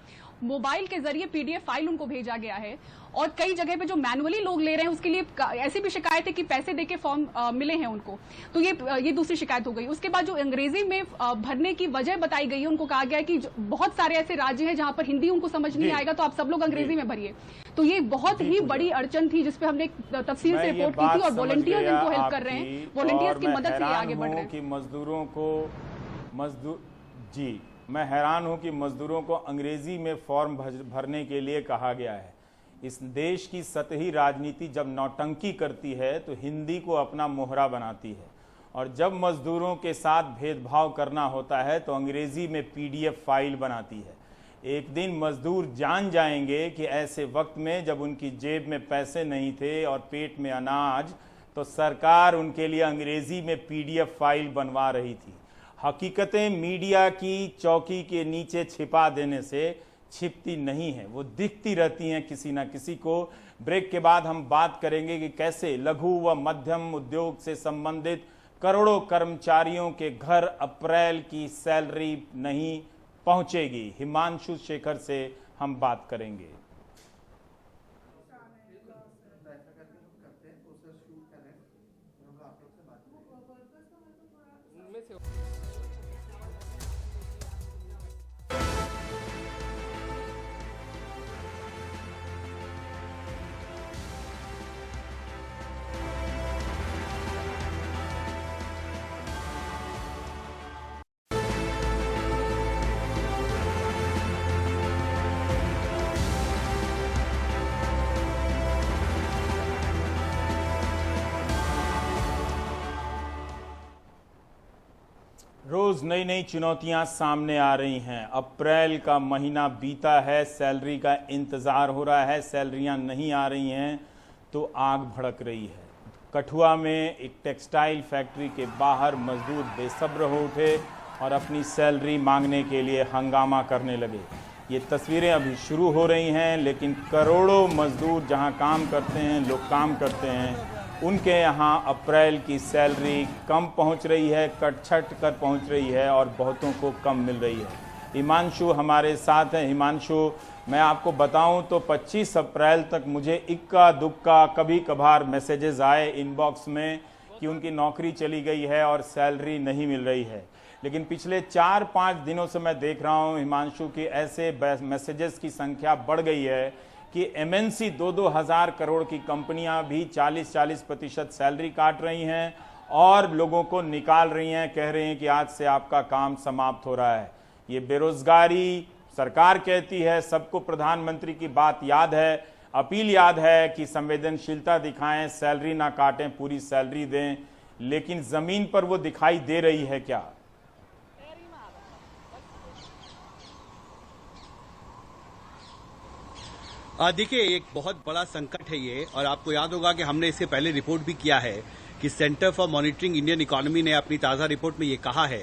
मोबाइल के जरिए PDF फाइल उनको भेजा गया है। और कई जगह पे जो मैनुअली लोग ले रहे हैं उसके लिए ऐसी भी शिकायत है कि पैसे देके फॉर्म मिले हैं उनको। तो ये दूसरी शिकायत हो गई। उसके बाद जो अंग्रेजी में भरने की वजह बताई गई है, उनको कहा गया है कि बहुत सारे ऐसे राज्य हैं जहां पर हिंदी उनको समझ नहीं आएगा, तो आप सब लोग अंग्रेजी में भरिए। तो ये बहुत ही बड़ी अड़चन थी जिसपे हमने तफसील से रिपोर्ट की थी और वॉलंटियर्स इनको हेल्प कर रहे हैं। वॉलंटियर्स की मदद से ये आगे बढ़ रहे हैं। मजदूरों को मैं हैरान हूं कि मजदूरों को अंग्रेजी में फॉर्म भरने के लिए कहा गया है। इस देश की सतही राजनीति जब नौटंकी करती है तो हिंदी को अपना मोहरा बनाती है, और जब मजदूरों के साथ भेदभाव करना होता है तो अंग्रेजी में PDF फाइल बनाती है। एक दिन मजदूर जान जाएंगे कि ऐसे वक्त में जब उनकी जेब में पैसे नहीं थे और पेट में अनाज, तो सरकार उनके लिए अंग्रेजी में PDF फाइल बनवा रही थी। हकीकतें मीडिया की चौकी के नीचे छिपा देने से छिपती नहीं है, वो दिखती रहती हैं किसी ना किसी को। ब्रेक के बाद हम बात करेंगे कि कैसे लघु व मध्यम उद्योग से संबंधित करोड़ों कर्मचारियों के घर अप्रैल की सैलरी नहीं पहुंचेगी। हिमांशु शेखर से हम बात करेंगे। रोज नई नई चुनौतियां सामने आ रही हैं। अप्रैल का महीना बीता है, सैलरी का इंतजार हो रहा है, सैलरियां नहीं आ रही हैं तो आग भड़क रही है। कठुआ में एक टेक्सटाइल फैक्ट्री के बाहर मजदूर बेसब्र हो उठे और अपनी सैलरी मांगने के लिए हंगामा करने लगे। ये तस्वीरें अभी शुरू हो रही हैं, लेकिन करोड़ों मजदूर जहां काम करते हैं, लोग काम करते हैं, उनके यहाँ अप्रैल की सैलरी कम पहुंच रही है, कट-छट कर पहुंच रही है और बहुतों को कम मिल रही है। हिमांशु हमारे साथ हैं। हिमांशु, मैं आपको बताऊं तो 25 अप्रैल तक मुझे इक्का दुक्का कभी कभार मैसेजेस आए इनबॉक्स में कि उनकी नौकरी चली गई है और सैलरी नहीं मिल रही है। लेकिन पिछले 4-5 दिनों से मैं देख रहा हूं हिमांशु की ऐसे मैसेजेस की संख्या बढ़ गई है कि MNC 2-2 हज़ार करोड़ की कंपनियां भी 40-40% सैलरी काट रही हैं और लोगों को निकाल रही हैं, कह रहे हैं कि आज से आपका काम समाप्त हो रहा है। ये बेरोजगारी, सरकार कहती है सबको प्रधानमंत्री की बात याद है, अपील याद है कि संवेदनशीलता दिखाएं, सैलरी ना काटें, पूरी सैलरी दें, लेकिन जमीन पर वो दिखाई दे रही है क्या? देखिए, एक बहुत बड़ा संकट है ये, और आपको याद होगा कि हमने इससे पहले रिपोर्ट भी किया है कि centre for monitoring Indian economy ने अपनी ताज़ा रिपोर्ट में ये कहा है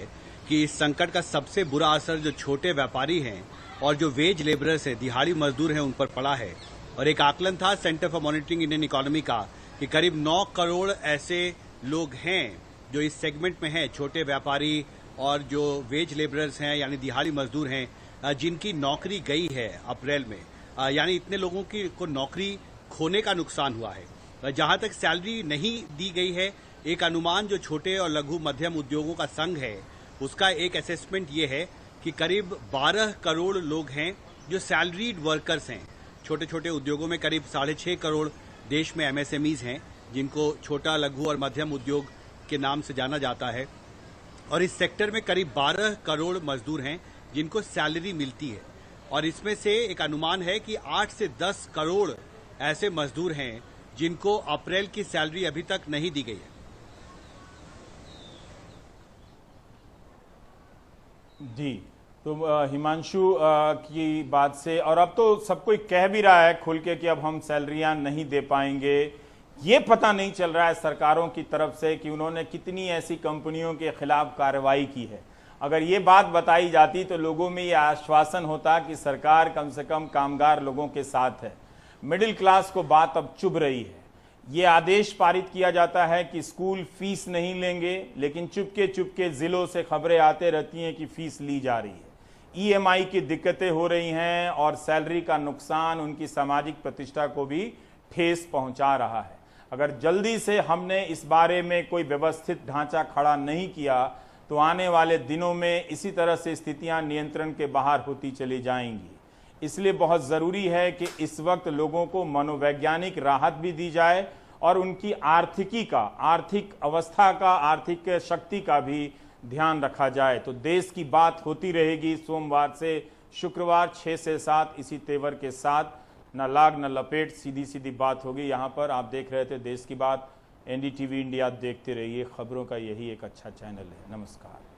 कि इस संकट का सबसे बुरा असर जो छोटे व्यापारी हैं और जो वेज लेबरर्स हैं, दिहाड़ी मजदूर हैं, उन पर पड़ा है। और एक आकलन था centre for monitoring Indian economy का कि करीब 9 करोड़ ऐसे लोग हैं जो इस सेगमेंट में हैं, छोटे व्यापारी और जो वेज लेबरर्स हैं यानी दिहाड़ी मजदूर हैं, जिनकी नौकरी गई है अप्रैल में। यानी इतने लोगों की को नौकरी खोने का नुकसान हुआ है। जहां तक सैलरी नहीं दी गई है, एक अनुमान जो छोटे और लघु मध्यम उद्योगों का संघ है उसका एक असेसमेंट ये है कि करीब 12 करोड़ लोग हैं जो सैलरीड वर्कर्स हैं। छोटे छोटे उद्योगों में करीब 6.5 करोड़ देश में MSMEs हैं, जिनको छोटा लघु और मध्यम उद्योग के नाम से जाना जाता है। और इस सेक्टर में करीब 12 करोड़ मजदूर हैं जिनको सैलरी मिलती है, और इसमें से एक अनुमान है कि 8 से 10 करोड़ ऐसे मजदूर हैं जिनको अप्रैल की सैलरी अभी तक नहीं दी गई है। जी, तो हिमांशु की बात से, और अब तो सब कोई कह भी रहा है खुल के कि अब हम सैलरियां नहीं दे पाएंगे। ये पता नहीं चल रहा है सरकारों की तरफ से कि उन्होंने कितनी ऐसी कंपनियों के खिलाफ कार्रवाई की है। अगर ये बात बताई जाती तो लोगों में ये आश्वासन होता कि सरकार कम से कम कामगार लोगों के साथ है। मिडिल क्लास को बात अब चुभ रही है। ये आदेश पारित किया जाता है कि स्कूल फीस नहीं लेंगे, लेकिन चुपके चुपके जिलों से खबरें आते रहती हैं कि फीस ली जा रही है। ईएमआई की दिक्कतें हो रही हैं और सैलरी का नुकसान उनकी सामाजिक प्रतिष्ठा को भी ठेस पहुंचा रहा है। अगर जल्दी से हमने इस बारे में कोई व्यवस्थित ढांचा खड़ा नहीं किया तो आने वाले दिनों में इसी तरह से स्थितियां नियंत्रण के बाहर होती चली जाएंगी। इसलिए बहुत ज़रूरी है कि इस वक्त लोगों को मनोवैज्ञानिक राहत भी दी जाए और उनकी आर्थिक अवस्था का, आर्थिक शक्ति का भी ध्यान रखा जाए। तो देश की बात होती रहेगी सोमवार से शुक्रवार 6 से 7 इसी तेवर के साथ, न लाग न लपेट, सीधी सीधी बात होगी। यहाँ पर आप देख रहे थे देश की बात, एनडीटीवी इंडिया। देखते रहिए, खबरों का यही एक अच्छा चैनल है। नमस्कार।